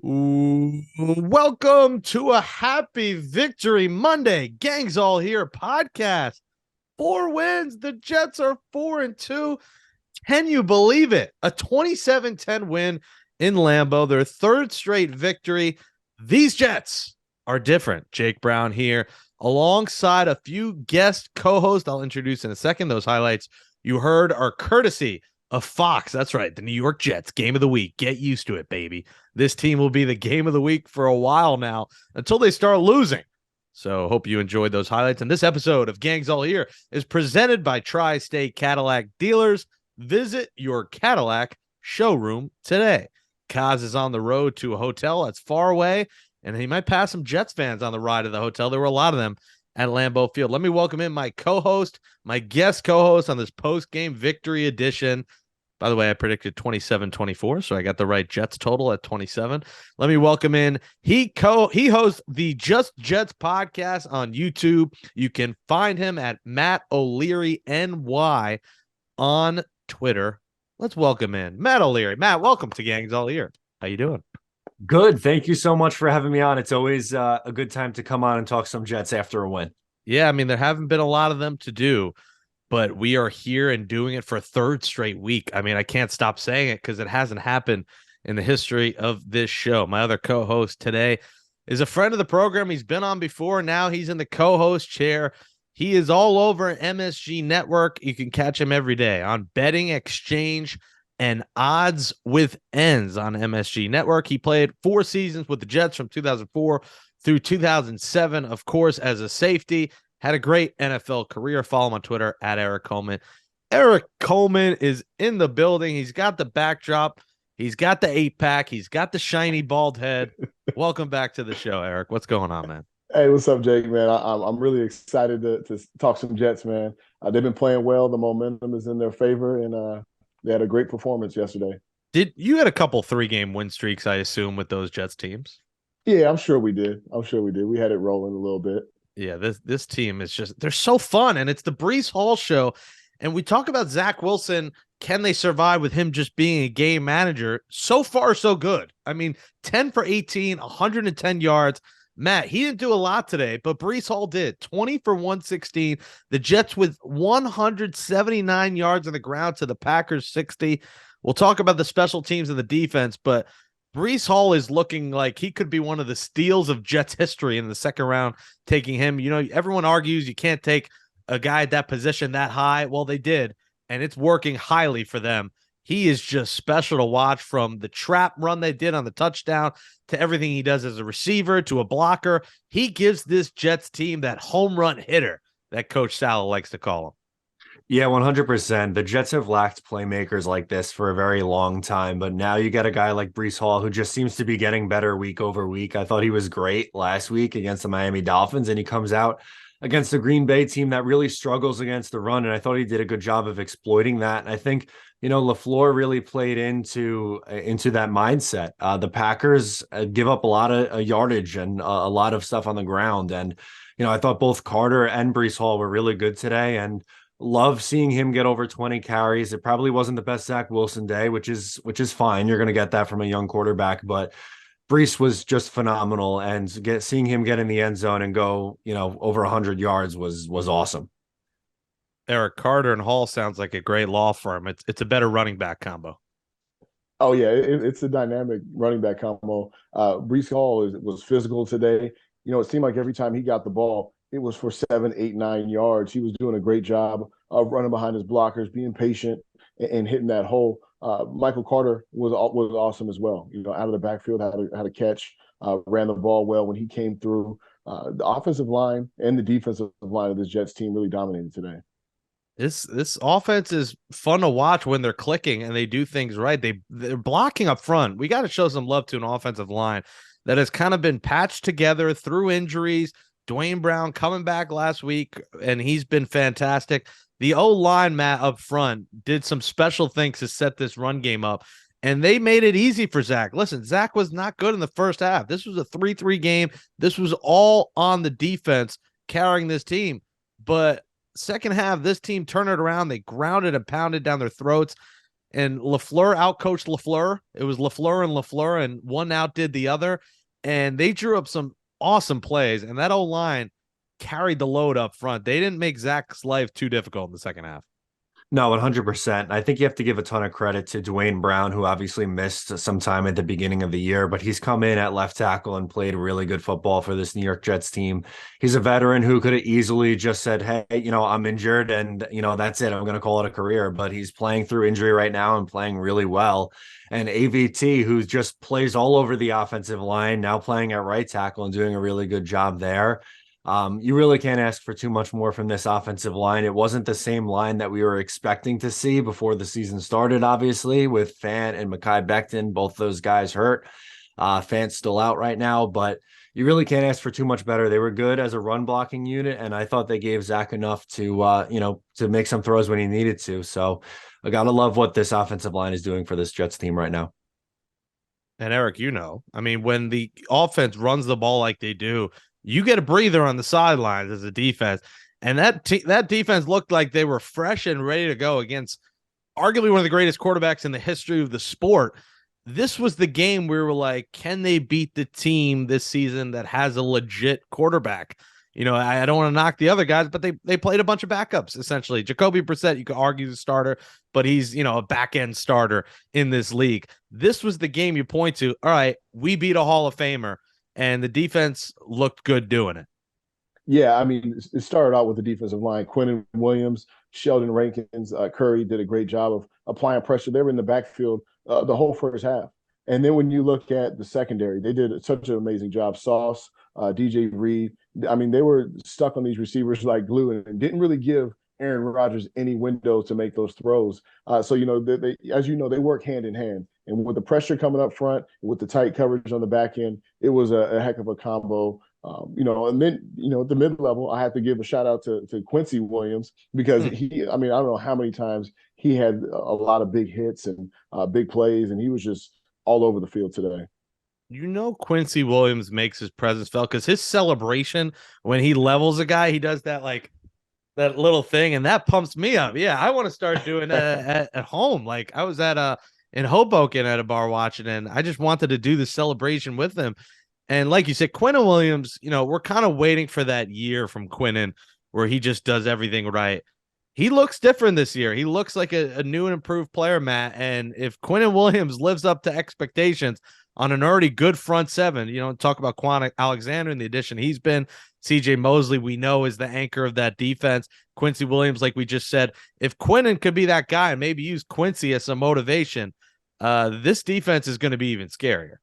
Ooh, welcome to a happy victory Monday. Gangs all here podcast. 4 wins. The Jets are 4-2. Can you believe it? A 27-10 win in Lambeau, their third straight victory. These Jets are different. Jake Brown here alongside a few guest co-hosts I'll introduce in a second. Those highlights you heard are courtesy of Fox. That's right. The New York Jets game of the week. Get used to it, baby. This team will be the game of the week for a while now until they start losing. So hope you enjoyed those highlights. And this episode of Gangs All Here is presented by Tri-State Cadillac Dealers. Visit your Cadillac showroom today. Kaz is on the road to a hotel that's far away, and he might pass some Jets fans on the ride to the hotel. There were a lot of them at Lambeau Field. Let me welcome in my co-host, my guest co-host on this post-game victory edition. By the way, I predicted 27-24, so I got the right Jets total at 27. Let me welcome in. He hosts the Just Jets podcast on YouTube. You can find him at Matt O'Leary NY on Twitter. Let's welcome in Matt O'Leary. Matt, welcome to Gangs All Here. How you doing? Good. Thank you so much for having me on. It's always a good time to come on and talk some Jets after a win. Yeah, I mean, there haven't been a lot of them to do, but we are here and doing it for a third straight week. I mean, I can't stop saying it because it hasn't happened in the history of this show. My other co-host today is a friend of the program. He's been on before. Now he's in the co-host chair. He is all over MSG Network. You can catch him every day on Betting Exchange and Odds with Ends on MSG Network. He played 4 seasons with the Jets from 2004 through 2007, of course, as a safety. Had a great NFL career. Follow him on Twitter at Erik Coleman. Erik Coleman is in the building. He's got the backdrop. He's got the 8-pack. He's got the shiny bald head. Welcome back to the show, Erik. What's going on, man? Hey, what's up, Jake, man? I'm really excited to talk some Jets, man. They've been playing well. The momentum is in their favor, and they had a great performance yesterday. Did you had a couple 3-game win streaks, I assume, with those Jets teams? Yeah, I'm sure we did. We had it rolling a little bit. Yeah, this team is just, they're so fun, and it's the Breece Hall show. And we talk about Zach Wilson. Can they survive with him just being a game manager? So far, so good. I mean, 10 for 18, 110 yards. Matt, he didn't do a lot today, but Breece Hall did. 20 for 116. The Jets with 179 yards on the ground to the Packers 60. We'll talk about the special teams and the defense, but Breece Hall is looking like he could be one of the steals of Jets history in the second round, taking him. You know, everyone argues you can't take a guy at that position that high. Well, they did, and it's working highly for them. He is just special to watch, from the trap run they did on the touchdown to everything he does as a receiver to a blocker. He gives this Jets team that home run hitter that Coach Saleh likes to call him. Yeah, 100%. The Jets have lacked playmakers like this for a very long time, but now you got a guy like Breece Hall who just seems to be getting better week over week. I thought he was great last week against the Miami Dolphins, and he comes out against the Green Bay team that really struggles against the run, and I thought he did a good job of exploiting that. And I think, LaFleur really played into that mindset. The Packers give up a lot of yardage and a lot of stuff on the ground, and I thought both Carter and Breece Hall were really good today, and love seeing him get over 20 carries. It probably wasn't the best Zach Wilson day, which is fine. You're going to get that from a young quarterback, but Breece was just phenomenal, and seeing him get in the end zone and go, over 100 yards was awesome. Eric, Carter and Hall sounds like a great law firm. It's a better running back combo. Oh yeah, it's a dynamic running back combo. Breece Hall was physical today. It seemed like every time he got the ball, it was for 7, 8, 9 yards. He was doing a great job of running behind his blockers, being patient, and hitting that hole. Michael Carter was awesome as well. Out of the backfield, had a catch, ran the ball well when he came through. The offensive line and the defensive line of this Jets team really dominated today. This offense is fun to watch when they're clicking and they do things right. They're blocking up front. We got to show some love to an offensive line that has kind of been patched together through injuries. Dwayne Brown coming back last week, and he's been fantastic. The O-line, Matt, up front did some special things to set this run game up, and they made it easy for Zach. Listen, Zach was not good in the first half. This was a 3-3 game. This was all on the defense carrying this team. But second half, this team turned it around. They grounded and pounded down their throats. and LaFleur outcoached LaFleur. It was LaFleur, and one outdid the other, and they drew up some awesome plays, and that O-line carried the load up front. They didn't make Zach's life too difficult in the second half. No, 100%. I think you have to give a ton of credit to Dwayne Brown, who obviously missed some time at the beginning of the year, but he's come in at left tackle and played really good football for this New York Jets team. He's a veteran who could have easily just said, hey, I'm injured and, that's it. I'm going to call it a career, but he's playing through injury right now and playing really well. And AVT, who just plays all over the offensive line, now playing at right tackle and doing a really good job there. You really can't ask for too much more from this offensive line. It wasn't the same line that we were expecting to see before the season started, obviously, with Fant and Mekhi Becton, both those guys hurt. Fant's still out right now, but you really can't ask for too much better. They were good as a run blocking unit, and I thought they gave Zach enough to make some throws when he needed to. So I gotta love what this offensive line is doing for this Jets team right now. And Eric, when the offense runs the ball like they do, you get a breather on the sidelines as a defense. And that defense looked like they were fresh and ready to go against arguably one of the greatest quarterbacks in the history of the sport. This was the game where we were like, can they beat the team this season that has a legit quarterback? I don't want to knock the other guys, but they played a bunch of backups, essentially. Jacoby Brissett, you could argue the starter, but he's, a back-end starter in this league. This was the game you point to. All right, we beat a Hall of Famer, and the defense looked good doing it. Yeah, it started out with the defensive line. Quinnen Williams, Sheldon Rankins, Curry did a great job of applying pressure. They were in the backfield the whole first half. And then when you look at the secondary, they did such an amazing job. Sauce, DJ Reed, they were stuck on these receivers like glue and didn't really give Aaron Rodgers any windows to make those throws. So, they, as you know, they work hand in hand. And with the pressure coming up front, with the tight coverage on the back end, it was a heck of a combo. And then, at the mid-level, I have to give a shout out to Quincy Williams because I don't know how many times he had a lot of big hits and big plays, and he was just all over the field today. Quincy Williams makes his presence felt because his celebration when he levels a guy, he does that that little thing, and that pumps me up. Yeah, I want to start doing that at home. Like I was in Hoboken at a bar watching, and I just wanted to do the celebration with them. And like you said, Quinnen Williams, we're kind of waiting for that year from Quinnen where he just does everything right. He looks different this year. He looks like a new and improved player, Matt. And if Quinnen Williams lives up to expectations on an already good front seven, talk about Quan Alexander and the addition he's been. CJ Mosley, we know, is the anchor of that defense. Quincy Williams, like we just said, if Quinnen could be that guy and maybe use Quincy as some motivation, this defense is going to be even scarier.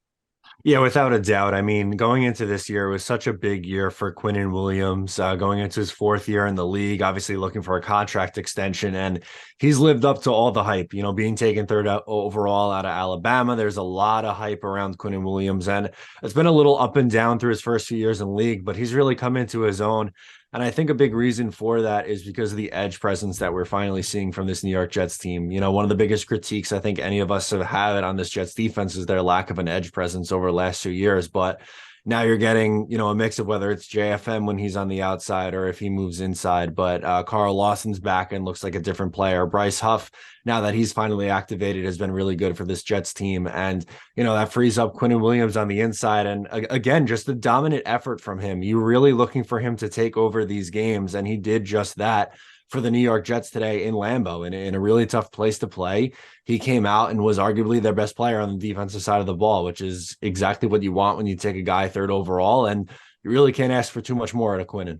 Yeah, without a doubt. Going into this year, it was such a big year for Quinnen Williams, going into his fourth year in the league, obviously looking for a contract extension. And he's lived up to all the hype, being taken third overall out of Alabama. There's a lot of hype around Quinnen Williams. And it's been a little up and down through his first few years in the league, but he's really come into his own. And I think a big reason for that is because of the edge presence that we're finally seeing from this New York Jets team. One of the biggest critiques I think any of us have had on this Jets defense is their lack of an edge presence over the last 2 years. But now you're getting, a mix of whether it's JFM when he's on the outside or if he moves inside. But Carl Lawson's back and looks like a different player. Bryce Huff, now that he's finally activated, has been really good for this Jets team. And, that frees up Quinnen Williams on the inside. And again, just the dominant effort from him. You're really looking for him to take over these games. And he did just that for the New York Jets today in Lambeau in a really tough place to play. He came out and was arguably their best player on the defensive side of the ball, which is exactly what you want when you take a guy third overall. And you really can't ask for too much more out of Quinnen.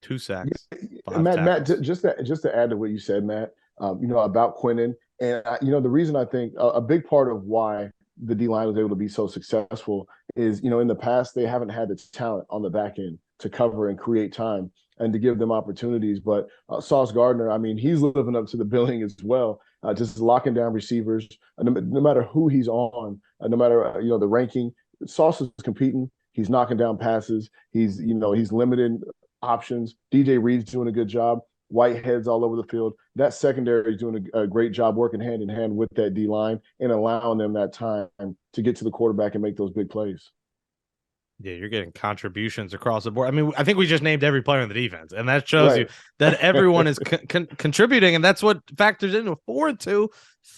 2 sacks. Matt, just to add to what you said, Matt, about Quinnen. And, the reason I think a big part of why the D-line was able to be so successful is, in the past, they haven't had the talent on the back end to cover and create time and to give them opportunities. But Sauce Gardner, he's living up to the billing as well, just locking down receivers. No matter who he's on, no matter, the ranking, Sauce is competing. He's knocking down passes. He's limiting options. DJ Reed's doing a good job. Whitehead's all over the field. That secondary is doing a great job working hand in hand with that D-line and allowing them that time to get to the quarterback and make those big plays. Yeah, you're getting contributions across the board. I mean, I think we just named every player on the defense, and that shows you Right. that everyone is contributing, and that's what factors into 4-2,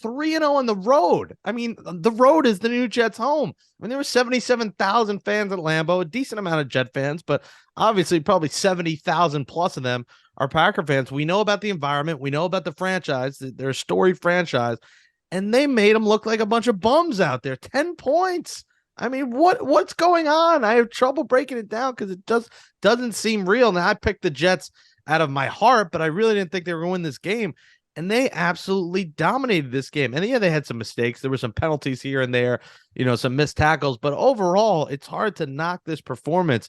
3-0 on the road. I mean, the road is the new Jets' home. I mean, there were 77,000 fans at Lambeau, a decent amount of Jet fans, but obviously probably 70,000 plus of them are Packer fans. We know about the environment. We know about the franchise. They're a storied franchise, and they made them look like a bunch of bums out there. 10 points. I mean, what's going on? I have trouble breaking it down because it doesn't seem real. Now, I picked the Jets out of my heart, but I really didn't think they were going to win this game. And they absolutely dominated this game. And yeah, they had some mistakes. There were some penalties here and there, some missed tackles. But overall, it's hard to knock this performance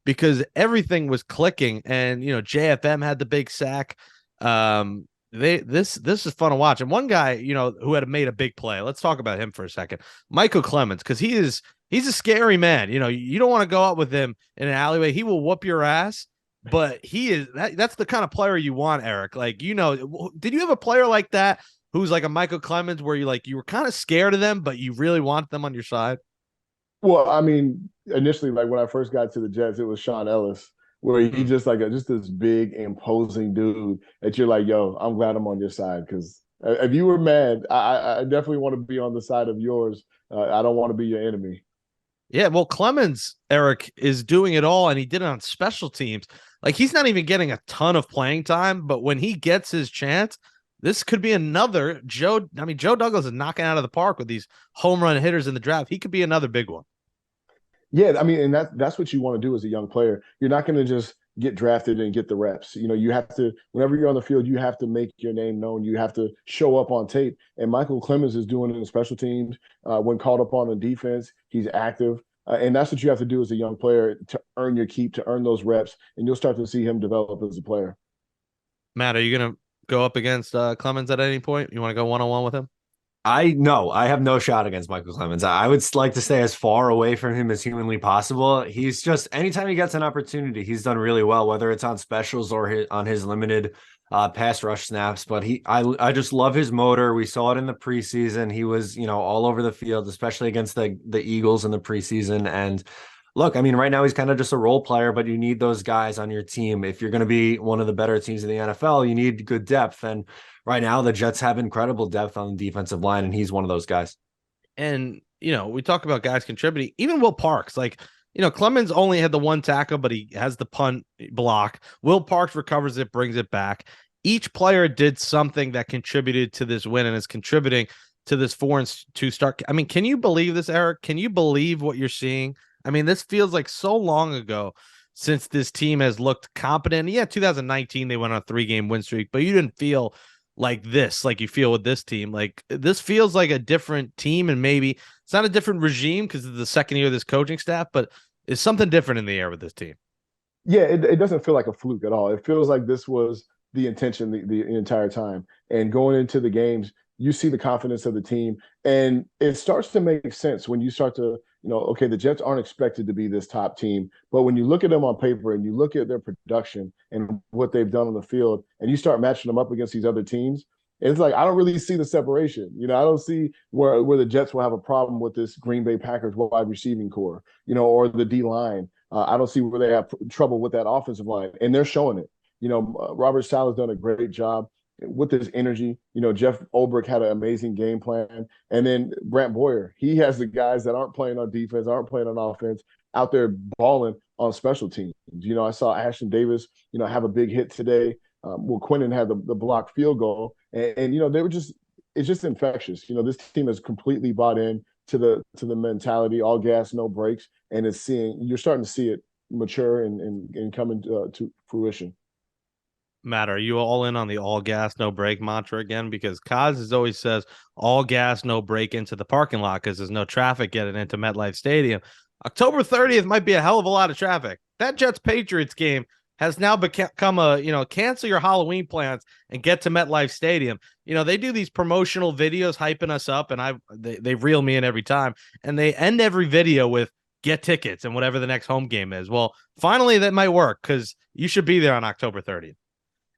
because everything was clicking. And, JFM had the big sack. This is fun to watch. And one guy, who had made a big play. Let's talk about him for a second. Michael Clements, because he's a scary man. You don't want to go out with him in an alleyway. He will whoop your ass, but that's the kind of player you want, Eric. Like, did you have a player like that who's like a Michael Clements where you were kind of scared of them, but you really want them on your side? Well, I mean, initially, like when I first got to the Jets, it was Sean Ellis, where he just just this big, imposing dude that you're like, yo, I'm glad I'm on your side because if you were mad, I definitely want to be on the side of yours. I don't want to be your enemy. Yeah, well, Clemens, Eric, is doing it all, and he did it on special teams. Like, he's not even getting a ton of playing time, but when he gets his chance, this could be another Joe Douglas is knocking out of the park with these home run hitters in the draft. He could be another big one. Yeah, I mean, and that's what you want to do as a young player. You're not going to just get drafted and get the reps. You have to, whenever you're on the field, you have to make your name known. You have to show up on tape. And Michael Clemens is doing it in special teams. When called upon on defense, he's active. And that's what you have to do as a young player to earn your keep, to earn those reps. And you'll start to see him develop as a player. Matt, are you going to go up against Clemens at any point? You want to go one-on-one with him? I have no shot against Michael Clemens. I would like to stay as far away from him as humanly possible. He's just anytime he gets an opportunity, he's done really well, whether it's on specials or on his limited pass rush snaps. But I just love his motor. We saw it in the preseason. He was all over the field, especially against the Eagles in the preseason. And look, I mean, right now he's kind of just a role player, but you need those guys on your team. If you're going to be one of the better teams in the NFL, you need good depth. And right now, the Jets have incredible depth on the defensive line, and he's one of those guys. And, we talk about guys contributing. Even Will Parks, Clemens only had the one tackle, but he has the punt block. Will Parks recovers it, brings it back. Each player did something that contributed to this win and is contributing to this 4-2 start. I mean, can you believe this, Eric? Can you believe what you're seeing? I mean, this feels like so long ago since this team has looked competent. Yeah, 2019, they went on a 3-game win streak, but you didn't feel like this, like you feel with this team. Like, this feels like a different team, and maybe it's not a different regime because it's the second year of this coaching staff, but it's something different in the air with this team. Yeah, it doesn't feel like a fluke at all. It feels like this was the intention the entire time. And going into the games, you see the confidence of the team, and it starts to make sense when you start to, okay, the Jets aren't expected to be this top team, but when you look at them on paper and you look at their production and what they've done on the field, and you start matching them up against these other teams, it's like I don't really see the separation. I don't see where the Jets will have a problem with this Green Bay Packers wide receiving core, or the D line. I don't see where they have trouble with that offensive line, and they're showing it. Robert Saleh's done a great job with his energy. Jeff Ulbrich had an amazing game plan. And then Brant Boyer, he has the guys that aren't playing on defense, aren't playing on offense, out there balling on special teams. I saw Ashton Davis, have a big hit today. Quinnen had the blocked field goal. And they were it's just infectious. This team has completely bought in to the mentality, all gas, no brakes. And you're starting to see it mature and come to fruition. Matt, are you all in on the all gas, no brake mantra again? Because Kaz always says all gas, no brake into the parking lot because there's no traffic getting into MetLife Stadium. October 30th might be a hell of a lot of traffic. That Jets-Patriots game has now become cancel your Halloween plans and get to MetLife Stadium. They do these promotional videos hyping us up, and they reel me in every time, and they end every video with get tickets and whatever the next home game is. Well, finally that might work because you should be there on October 30th.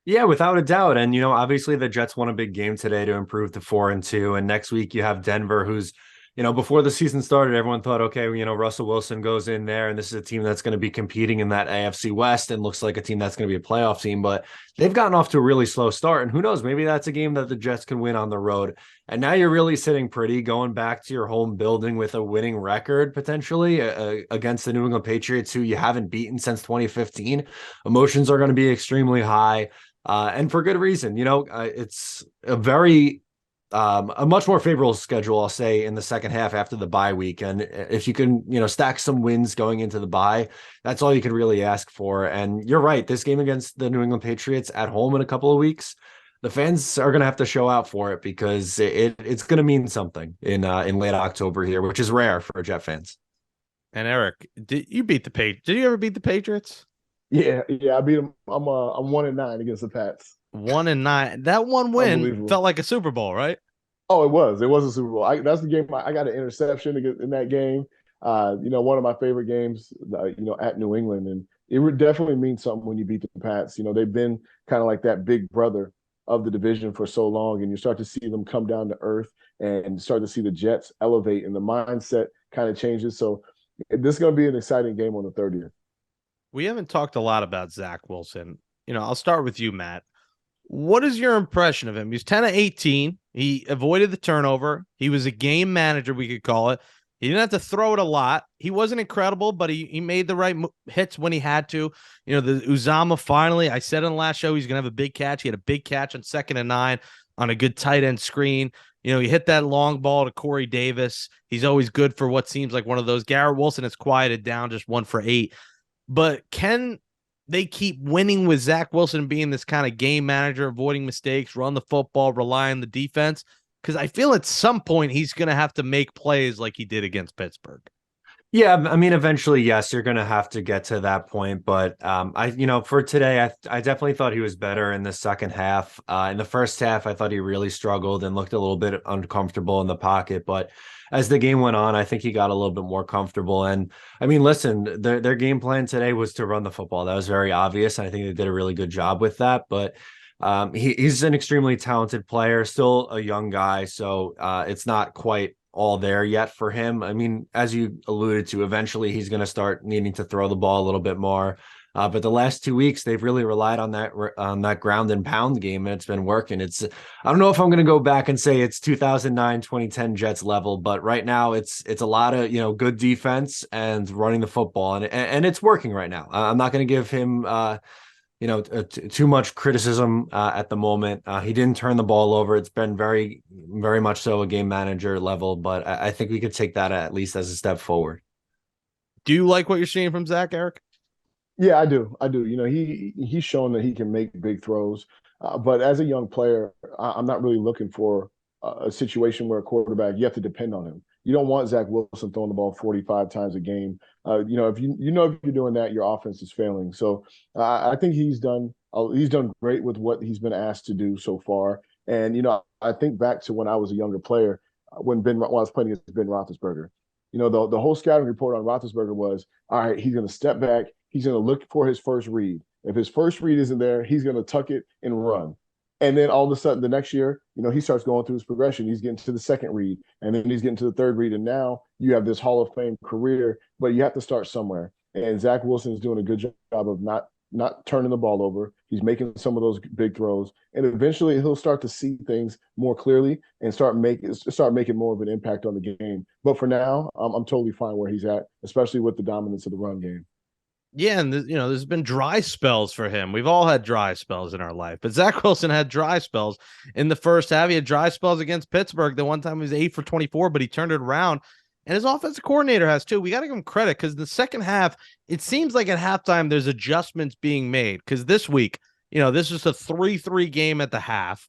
Yeah, without a doubt. And, obviously the Jets won a big game today to improve to 4-2. And next week you have Denver, who's, before the season started, everyone thought, okay, Russell Wilson goes in there and this is a team that's going to be competing in that AFC West and looks like a team that's going to be a playoff team, but they've gotten off to a really slow start. And who knows, maybe that's a game that the Jets can win on the road. And now you're really sitting pretty, going back to your home building with a winning record potentially against the New England Patriots, who you haven't beaten since 2015. Emotions are going to be extremely high. And for good reason. It's a much more favorable schedule, I'll say, in the second half after the bye week. And if you can, stack some wins going into the bye, that's all you can really ask for. And you're right, this game against the New England Patriots at home in a couple of weeks, the fans are going to have to show out for it, because it's going to mean something in late October here, which is rare for Jet fans. And Eric, did you ever beat the Patriots? Yeah, I beat them. I'm 1-9 against the Pats. 1-9. That one win felt like a Super Bowl, right? Oh, it was. It was a Super Bowl. That's the game. I got an interception in that game. One of my favorite games. At New England, and it would definitely mean something when you beat the Pats. They've been kind of like that big brother of the division for so long, and you start to see them come down to earth and start to see the Jets elevate, and the mindset kind of changes. So this is going to be an exciting game on the 30th. We haven't talked a lot about Zach Wilson. I'll start with you, Matt. What is your impression of him? He's 10 of 18. He avoided the turnover. He was a game manager, we could call it. He didn't have to throw it a lot. He wasn't incredible, but he made the right hits when he had to. The Uzama finally, I said in the last show, he's going to have a big catch. He had a big catch on 2nd and 9 on a good tight end screen. He hit that long ball to Corey Davis. He's always good for what seems like one of those. Garrett Wilson has quieted down, just 1 for 8. But can they keep winning with Zach Wilson being this kind of game manager, avoiding mistakes, run the football, rely on the defense? Because I feel at some point he's going to have to make plays like he did against Pittsburgh. Yeah, I mean, eventually, yes, you're going to have to get to that point. But for today, I definitely thought he was better in the second half. In the first half, I thought he really struggled and looked a little bit uncomfortable in the pocket. But as the game went on, I think he got a little bit more comfortable. And I mean, listen, their game plan today was to run the football. That was very obvious. And I think they did a really good job with that. But he's an extremely talented player, still a young guy. So it's not quite all there yet for him. I mean, as you alluded to, eventually he's going to start needing to throw the ball a little bit more. But the last 2 weeks, they've really relied on that ground and pound game, and it's been working. I don't know if I'm going to go back and say it's 2009, 2010 Jets level, but right now it's a lot of, good defense and running the football, and it's working right now. I'm not going to give him, too much criticism at the moment. He didn't turn the ball over. It's been very, very much so a game manager level, but I think we could take that at least as a step forward. Do you like what you're seeing from Zach, Eric? Yeah, I do. He's shown that he can make big throws, but as a young player, I'm not really looking for a situation where a quarterback, you have to depend on him. You don't want Zach Wilson throwing the ball 45 times a game. If you're doing that, your offense is failing. So I think he's done great with what he's been asked to do so far. And I think back to when I was a younger player, when I was playing against Ben Roethlisberger. The whole scouting report on Roethlisberger was, all right, he's going to step back. He's going to look for his first read. If his first read isn't there, he's going to tuck it and run. And then all of a sudden, the next year, he starts going through his progression. He's getting to the second read, and then he's getting to the third read. And now you have this Hall of Fame career, but you have to start somewhere. And Zach Wilson is doing a good job of not turning the ball over. He's making some of those big throws, and eventually he'll start to see things more clearly and start making more of an impact on the game. But for now, I'm totally fine where he's at, especially with the dominance of the run game. Yeah, and there's been dry spells for him. We've all had dry spells in our life, but Zach Wilson had dry spells in the first half. He had dry spells against Pittsburgh. The one time he was 8 for 24, but he turned it around. And his offensive coordinator has too. We got to give him credit because the second half, it seems like at halftime there's adjustments being made. Because this week, this was a 3-3 game at the half.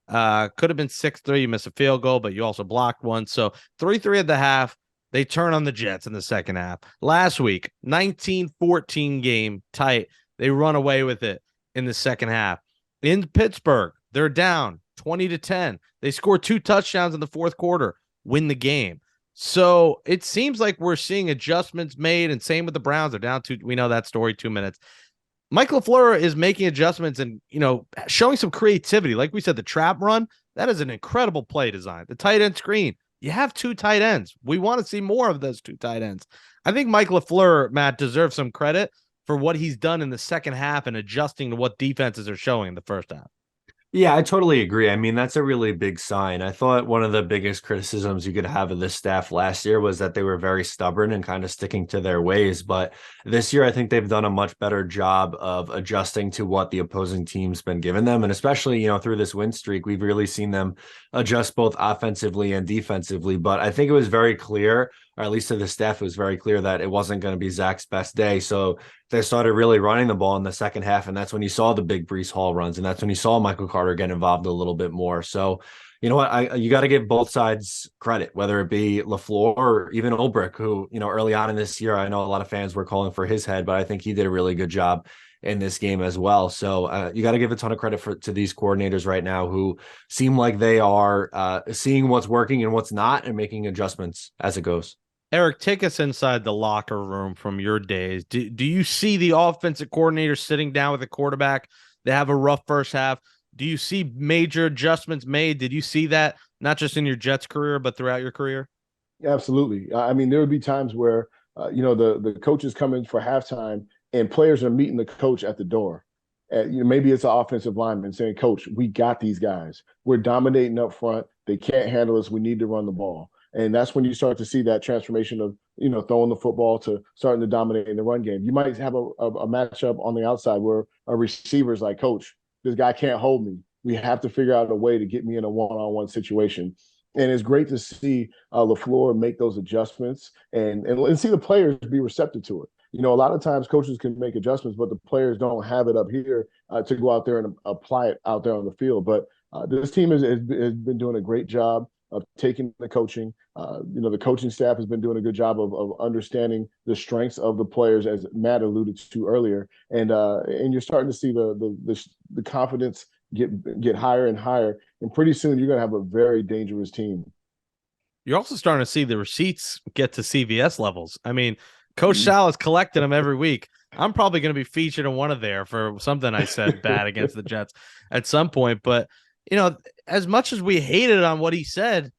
Could have been 6-3. You missed a field goal, but you also blocked one. So 3-3 at the half. They turn on the Jets in the second half. Last week, 19-14 game, tight. They run away with it in the second half. In Pittsburgh, they're down 20-10. They score 2 touchdowns in the fourth quarter, win the game. So it seems like we're seeing adjustments made, and same with the Browns. They're down 2. We know that story, 2 minutes. Mike LaFleur is making adjustments and, showing some creativity. Like we said, the trap run, that is an incredible play design. The tight end screen, you have two tight ends. We want to see more of those two tight ends. I think Mike LaFleur, Matt, deserves some credit for what he's done in the second half and adjusting to what defenses are showing in the first half. Yeah, I totally agree. I mean, that's a really big sign. I thought one of the biggest criticisms you could have of this staff last year was that they were very stubborn and kind of sticking to their ways. But this year, I think they've done a much better job of adjusting to what the opposing team's been giving them. And especially, through this win streak, we've really seen them adjust both offensively and defensively. But I think it was very clear, or at least to the staff, it was very clear that it wasn't going to be Zach's best day. So they started really running the ball in the second half, and that's when you saw the big Breece Hall runs, and that's when you saw Michael Carter get involved a little bit more. So, you know what, you got to give both sides credit, whether it be LaFleur or even Ulbrich, who, early on in this year, I know a lot of fans were calling for his head, but I think he did a really good job in this game as well. So you got to give a ton of credit to these coordinators right now who seem like they are seeing what's working and what's not and making adjustments as it goes. Erik, take us inside the locker room from your days. Do you see the offensive coordinator sitting down with the quarterback? They have a rough first half. Do you see major adjustments made? Did you see that not just in your Jets career, but throughout your career? Absolutely. I mean, there would be times where, the coaches come in for halftime and players are meeting the coach at the door. Maybe it's an offensive lineman saying, Coach, we got these guys. We're dominating up front. They can't handle us. We need to run the ball. And that's when you start to see that transformation of, throwing the football to starting to dominate in the run game. You might have a matchup on the outside where a receiver's like, Coach, this guy can't hold me. We have to figure out a way to get me in a one-on-one situation. And it's great to see LaFleur make those adjustments and see the players be receptive to it. A lot of times coaches can make adjustments, but the players don't have it up here to go out there and apply it out there on the field. But this team has been doing a great job of taking the coaching. The coaching staff has been doing a good job of understanding the strengths of the players, as Matt alluded to earlier, and you're starting to see the confidence get higher and higher, and pretty soon you're going to have a very dangerous team. You're also starting to see the receipts get to CVS levels. I mean, Coach Sal is collecting them every week. I'm probably going to be featured in one of there for something I said bad against the Jets at some point, but as much as we hated on what he said,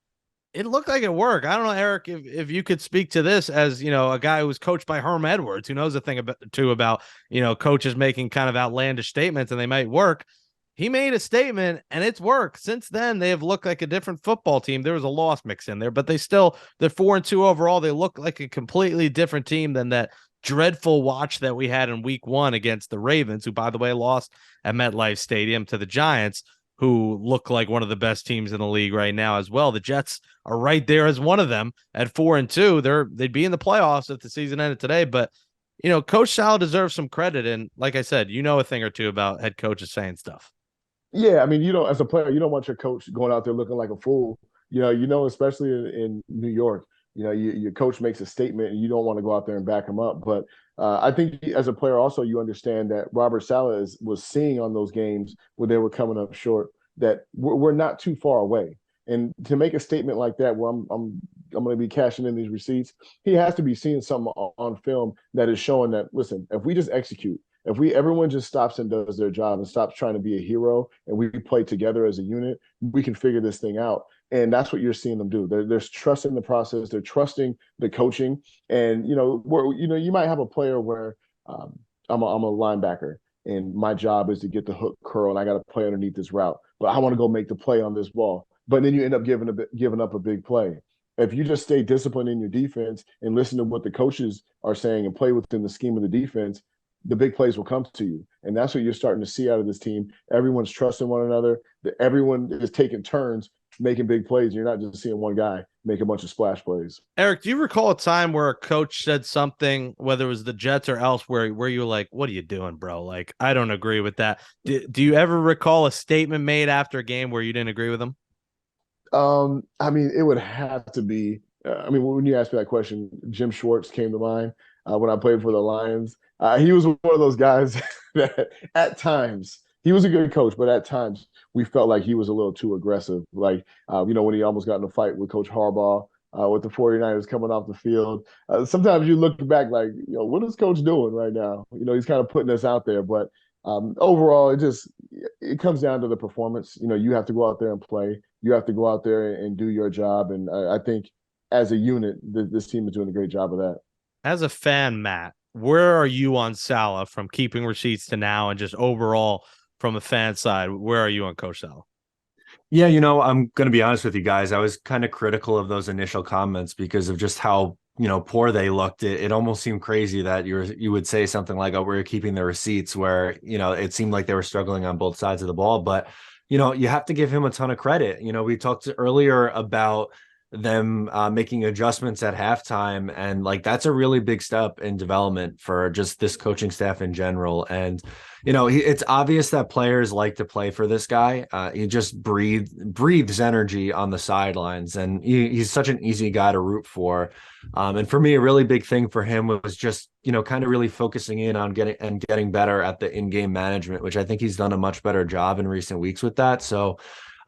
it looked like it worked. I don't know, Erik, if you could speak to this as, a guy who was coached by Herm Edwards, who knows a thing about coaches making kind of outlandish statements and they might work. He made a statement and it's worked. Since then, they have looked like a different football team. There was a loss mixed in there, but they're 4-2 overall. They look like a completely different team than that dreadful watch that we had in week 1 against the Ravens, who, by the way, lost at MetLife Stadium to the Giants, who look like one of the best teams in the league right now as well. The Jets are right there as one of them at 4-2. They'd be in the playoffs if the season ended today. But, Coach Sal deserves some credit. And like I said, a thing or two about head coaches saying stuff. Yeah, I mean, as a player, you don't want your coach going out there looking like a fool. Especially in New York, your coach makes a statement and you don't want to go out there and back him up. But I think as a player also, you understand that Robert Saleh was seeing on those games where they were coming up short that we're not too far away. And to make a statement like that, where I'm going to be cashing in these receipts, he has to be seeing something on film that is showing that, listen, if we just execute, if everyone just stops and does their job and stops trying to be a hero and we play together as a unit, we can figure this thing out. And that's what you're seeing them do. They're trusting the process. They're trusting the coaching. And, you might have a player where I'm a linebacker and my job is to get the hook curl and I got to play underneath this route, but I want to go make the play on this ball. But then you end up giving up a big play. If you just stay disciplined in your defense and listen to what the coaches are saying and play within the scheme of the defense, the big plays will come to you. And that's what you're starting to see out of this team. Everyone's trusting one another. Everyone is taking turns making big plays. You're not just seeing one guy make a bunch of splash plays. Erik, do you recall a time where a coach said something, whether it was the Jets or elsewhere, where you were like, what are you doing, bro? Like, I don't agree with that. Do you ever recall a statement made after a game where you didn't agree with him? I mean, it would have to be, when you asked me that question, Jim Schwartz came to mind when I played for the Lions. He was one of those guys that at times, he was a good coach, but at times we felt like he was a little too aggressive. Like, when he almost got in a fight with Coach Harbaugh with the 49ers coming off the field. Sometimes you look back like, what is Coach doing right now? He's kind of putting us out there. But overall, it comes down to the performance. You have to go out there and play. You have to go out there and do your job. And I think as a unit, this team is doing a great job of that. As a fan, Matt, where are you on Salah from keeping receipts to now, and just overall from the fan side? Where are you on Coach Salah? Yeah, I'm going to be honest with you guys. I was kind of critical of those initial comments because of just how, poor they looked. It almost seemed crazy that you would say something like, "Oh, we're keeping the receipts," where, it seemed like they were struggling on both sides of the ball. But, you have to give him a ton of credit. We talked earlier about them making adjustments at halftime, and like that's a really big step in development for just this coaching staff in general. And it's obvious that players like to play for this guy. He just breathes energy on the sidelines, and he's such an easy guy to root for. And for me, a really big thing for him was just kind of really focusing in on getting better at the in-game management, which I think he's done a much better job in recent weeks with that. So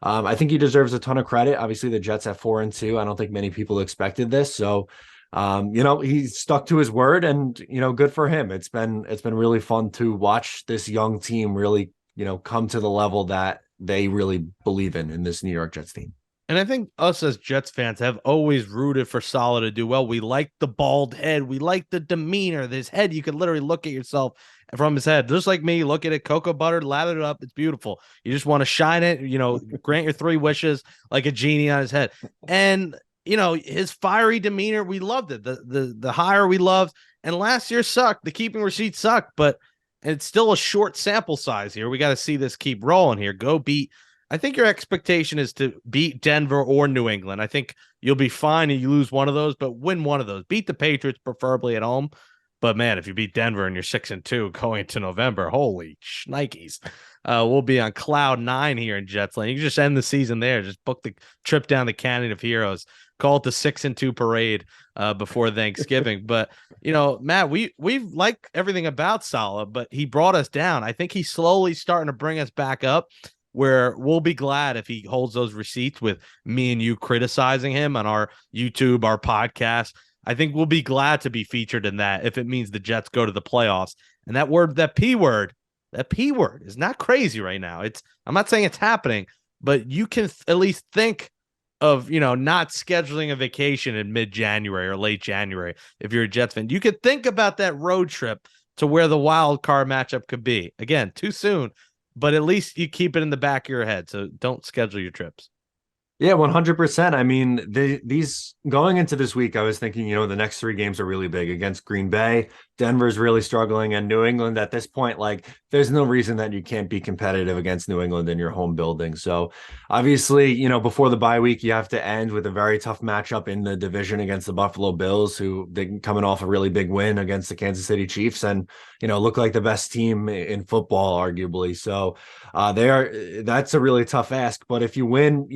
I think he deserves a ton of credit. Obviously, the Jets at 4-2. I don't think many people expected this. So, he stuck to his word, and good for him. It's been really fun to watch this young team really, come to the level that they really believe in this New York Jets team. And I think us as Jets fans have always rooted for Salah to do well. We like the bald head. We like the demeanor. His head, you could literally look at yourself from his head. Just like me, look at it, cocoa butter, lather it up. It's beautiful. You just want to shine it, grant your 3 wishes like a genie on his head. And, his fiery demeanor, we loved it. The hire we loved. And last year sucked. The keeping receipts sucked, but it's still a short sample size here. We got to see this keep rolling here. Go beat. I think your expectation is to beat Denver or New England. I think you'll be fine if you lose one of those, but win one of those. Beat the Patriots, preferably at home. But, man, if you beat Denver and you're 6-2 going into November, holy shnikes. We'll be on cloud 9 here in Jets Land. You can just end the season there. Just book the trip down the Canyon of Heroes. Call it the 6-2 parade before Thanksgiving. But, Matt, we like everything about Salah, but he brought us down. I think he's slowly starting to bring us back up, where we'll be glad if he holds those receipts with me and you criticizing him on our YouTube, our podcast. I think we'll be glad to be featured in that if it means the Jets go to the playoffs. And that P word is not crazy right now. I'm not saying it's happening, but you can at least think of, not scheduling a vacation in mid-January or late January. If you're a Jets fan, you could think about that road trip to where the wild card matchup could be. Again, too soon, but at least you keep it in the back of your head. So don't schedule your trips. Yeah, 100%. I mean, these going into this week, I was thinking, the next 3 games are really big against Green Bay. Denver's really struggling, and New England at this point, like, there's no reason that you can't be competitive against New England in your home building. So obviously, before the bye week, you have to end with a very tough matchup in the division against the Buffalo Bills, who they coming off a really big win against the Kansas City Chiefs and, look like the best team in football, arguably. So that's a really tough ask. But if you win,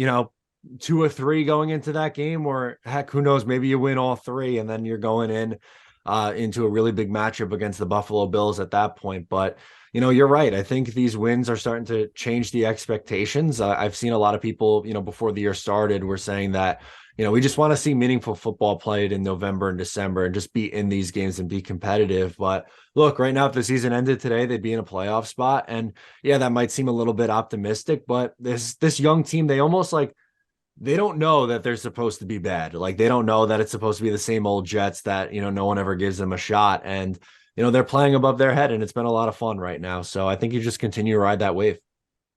2 or 3 going into that game, or heck, who knows, maybe you win all 3 and then you're going into a really big matchup against the Buffalo Bills at that point. But you're right. I think these wins are starting to change the expectations. I've seen a lot of people, before the year started, were saying that, we just want to see meaningful football played in November and December and just be in these games and be competitive. But look, right now, if the season ended today, they'd be in a playoff spot. And yeah, that might seem a little bit optimistic, but this young team, they don't know that they're supposed to be bad. Like, they don't know that it's supposed to be the same old Jets that, no one ever gives them a shot. And, they're playing above their head, and it's been a lot of fun right now. So I think you just continue to ride that wave.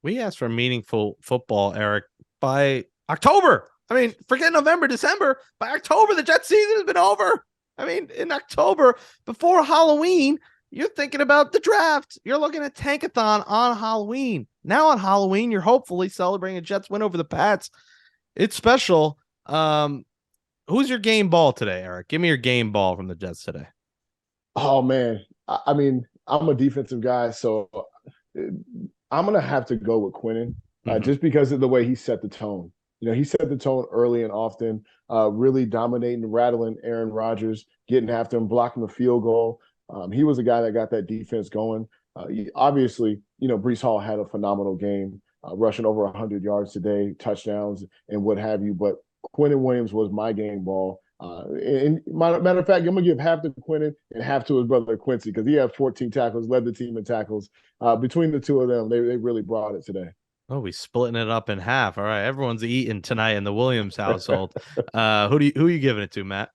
We asked for meaningful football, Eric, by October. I mean, forget November, December. By October, the Jets season has been over. I mean, in October, before Halloween, you're thinking about the draft. You're looking at Tankathon on Halloween. Now on Halloween, you're hopefully celebrating a Jets win over the Pats. It's special. Who's your game ball today, Eric? Give me your game ball from the Jets today. Oh, man. I mean, I'm a defensive guy, so I'm going to have to go with Quinnen just because of the way he set the tone. He set the tone early and often, really dominating, rattling Aaron Rodgers, getting after him, blocking the field goal. He was a guy that got that defense going. Obviously, Breece Hall had a phenomenal game. Rushing over 100 yards today, touchdowns, and what have you. But Quinnen Williams was my game ball. And matter of fact, I'm going to give half to Quinnen and half to his brother Quincy, because he had 14 tackles, led the team in tackles. Between the two of them, they really brought it today. Oh, we splitting it up in half. All right, everyone's eating tonight in the Williams household. Who are you giving it to, Matt?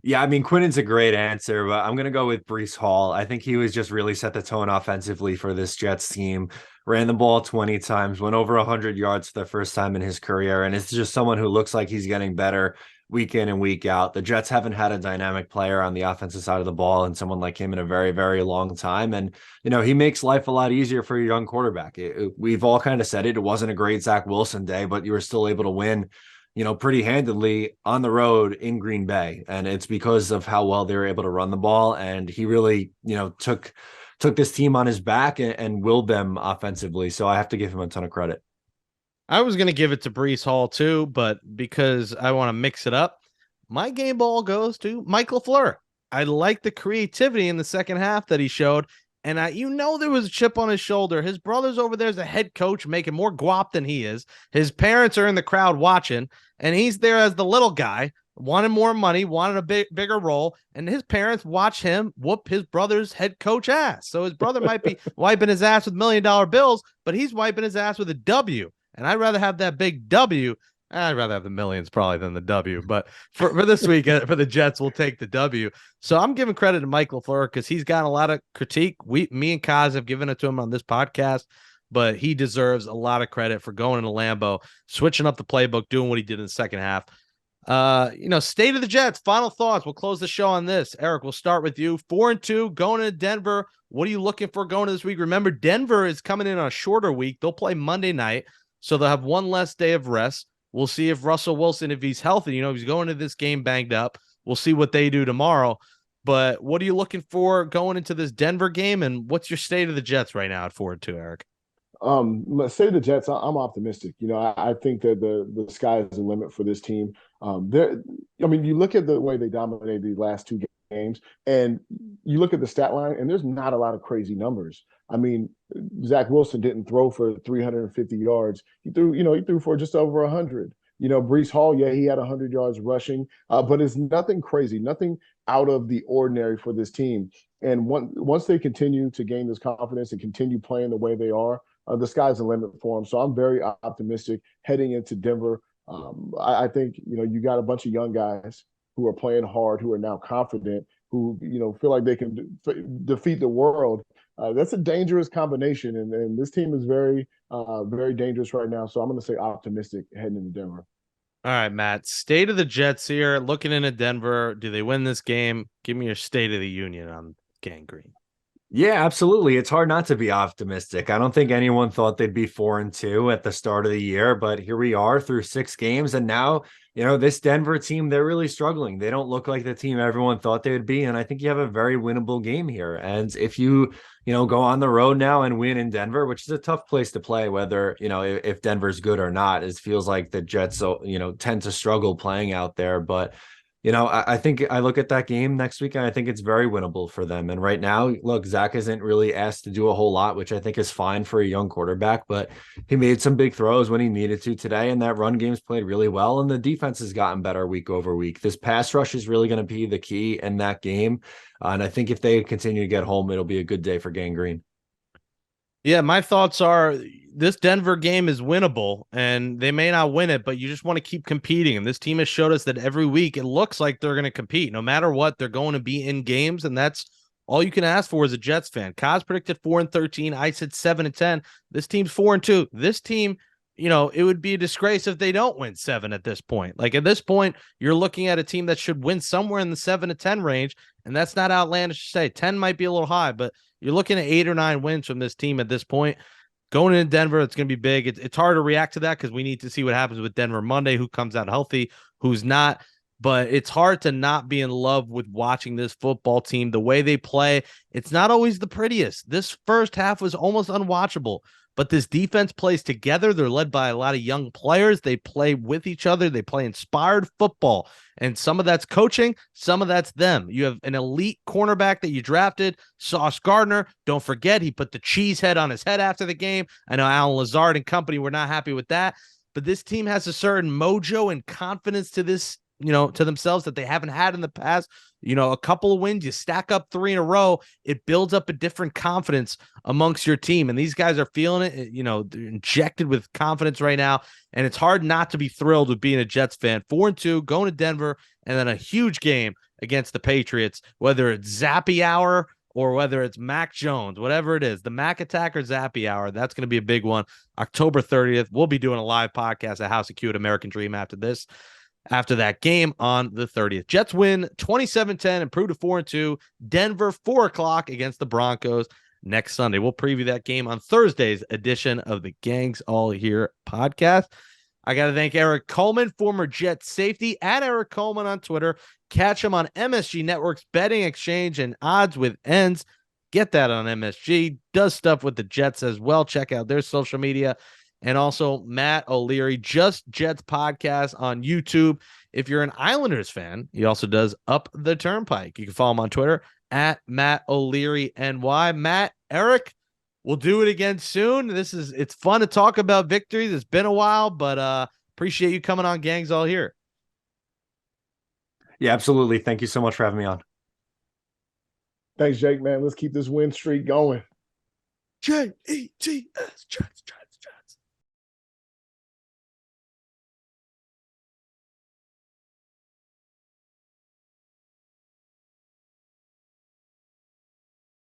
Yeah, I mean, Quinnen's a great answer, but I'm going to go with Breece Hall. I think he was just really set the tone offensively for this Jets team. Ran the ball 20 times, went over 100 yards for the first time in his career. And it's just someone who looks like he's getting better week in and week out. The Jets haven't had a dynamic player on the offensive side of the ball and someone like him in a very, very long time. And, he makes life a lot easier for a young quarterback. We've all kind of said it. It wasn't a great Zach Wilson day, but you were still able to win pretty handedly on the road in Green Bay. And it's because of how well they were able to run the ball. And he really, took this team on his back and willed them offensively. So I have to give him a ton of credit. I was going to give it to Breece Hall too, but because I want to mix it up, my game ball goes to Mike LaFleur. I like the creativity in the second half that he showed. And there was a chip on his shoulder. His brother's over there as a head coach making more guap than he is. His parents are in the crowd watching, and he's there as the little guy, wanted more money, wanted a bigger role, and his parents watch him whoop his brother's head coach ass. So his brother might be wiping his ass with $1 million bills, but he's wiping his ass with a W. And I'd rather have that big W. I'd rather have the millions probably than the W, but for this week, for the Jets, we'll take the W. So I'm giving credit to Mike LaFleur because he's got a lot of critique. Me and Kaz have given it to him on this podcast, but he deserves a lot of credit for going into Lambeau, switching up the playbook, doing what he did in the second half. State of the Jets, final thoughts. We'll close the show on this. Eric, we'll start with you. 4-2, going into Denver. What are you looking for going to this week? Remember, Denver is coming in on a shorter week. They'll play Monday night, so they'll have one less day of rest. We'll see if Russell Wilson, if he's healthy, he's going to this game banged up. We'll see what they do tomorrow. But what are you looking for going into this Denver game? And what's your state of the Jets right now at 4-2, Eric? Let's say the Jets. I'm optimistic. I think that the sky is the limit for this team. You look at the way they dominated these last two games, and you look at the stat line, and there's not a lot of crazy numbers. Zach Wilson didn't throw for 350 yards. He threw for just over 100. Breece Hall, yeah, he had 100 yards rushing, but it's nothing crazy, nothing out of the ordinary for this team. And once they continue to gain this confidence and continue playing the way they are, the sky's the limit for them. So I'm very optimistic heading into Denver. I think, you got a bunch of young guys who are playing hard, who are now confident, who, feel like they can defeat the world. That's a dangerous combination. And this team is very, very dangerous right now. So I'm going to say optimistic heading into Denver. All right, Matt, state of the Jets here, looking into Denver. Do they win this game? Give me your state of the union on Gang Green. Yeah, absolutely. It's hard not to be optimistic. I don't think anyone thought they'd be 4-2 at the start of the year, but here we are through 6 games. And now, this Denver team, they're really struggling. They don't look like the team everyone thought they would be. And I think you have a very winnable game here. And if you, go on the road now and win in Denver, which is a tough place to play, whether, if Denver's good or not, it feels like the Jets, tend to struggle playing out there. But I think I look at that game next week and I think it's very winnable for them. And right now, look, Zach isn't really asked to do a whole lot, which I think is fine for a young quarterback, but he made some big throws when he needed to today. And that run game's played really well. And the defense has gotten better week over week. This pass rush is really going to be the key in that game. And I think if they continue to get home, it'll be a good day for Gang Green. Yeah, my thoughts are this Denver game is winnable, and they may not win it, but you just want to keep competing. And this team has showed us that every week it looks like they're going to compete. No matter what, they're going to be in games, and that's all you can ask for as a Jets fan. Kaz predicted 4-13. I said 7-10. This team's 4-2. This team, it would be a disgrace if they don't win 7 at this point. Like at this point, you're looking at a team that should win somewhere in the 7-10 range, and that's not outlandish to say. 10 might be a little high, but you're looking at 8 or 9 wins from this team at this point. Going into Denver, it's going to be big. It's hard to react to that because we need to see what happens with Denver Monday, who comes out healthy, who's not. But it's hard to not be in love with watching this football team. The way they play, it's not always the prettiest. This first half was almost unwatchable. But this defense plays together. They're led by a lot of young players. They play with each other. They play inspired football. And some of that's coaching. Some of that's them. You have an elite cornerback that you drafted, Sauce Gardner. Don't forget, he put the cheese head on his head after the game. I know Alan Lazard and company were not happy with that. But this team has a certain mojo and confidence to this, to themselves that they haven't had in the past. a couple of wins, you stack up 3 in a row, it builds up a different confidence amongst your team. And these guys are feeling it. They're injected with confidence right now. And it's hard not to be thrilled with being a Jets fan. 4-2, going to Denver, and then a huge game against the Patriots, whether it's Zappy Hour or whether it's Mac Jones, whatever it is, the Mac Attack or Zappy Hour, that's going to be a big one. October 30th, we'll be doing a live podcast at House of Q at American Dream after that game on the 30th. Jets win 27-10, improve to 4-2. Denver, 4 o'clock against the Broncos next Sunday. We'll preview that game on Thursday's edition of the Gangs All Here podcast. I got to thank Erik Coleman, former Jets safety, at Erik Coleman on Twitter. Catch him on MSG Network's betting exchange and odds with ends. Get that on MSG. Does stuff with the Jets as well. Check out their social media. And also Matt O'Leary, Just Jets podcast on YouTube. If you're an Islanders fan, he also does Up the Turnpike. You can follow him on Twitter at Matt O'Leary NY. Matt, Erik, we'll do it again soon. It's fun to talk about victories. It's been a while, but appreciate you coming on Gangs All Here. Yeah, absolutely. Thank you so much for having me on. Thanks, Jake, man. Let's keep this win streak going. Jets, Jets.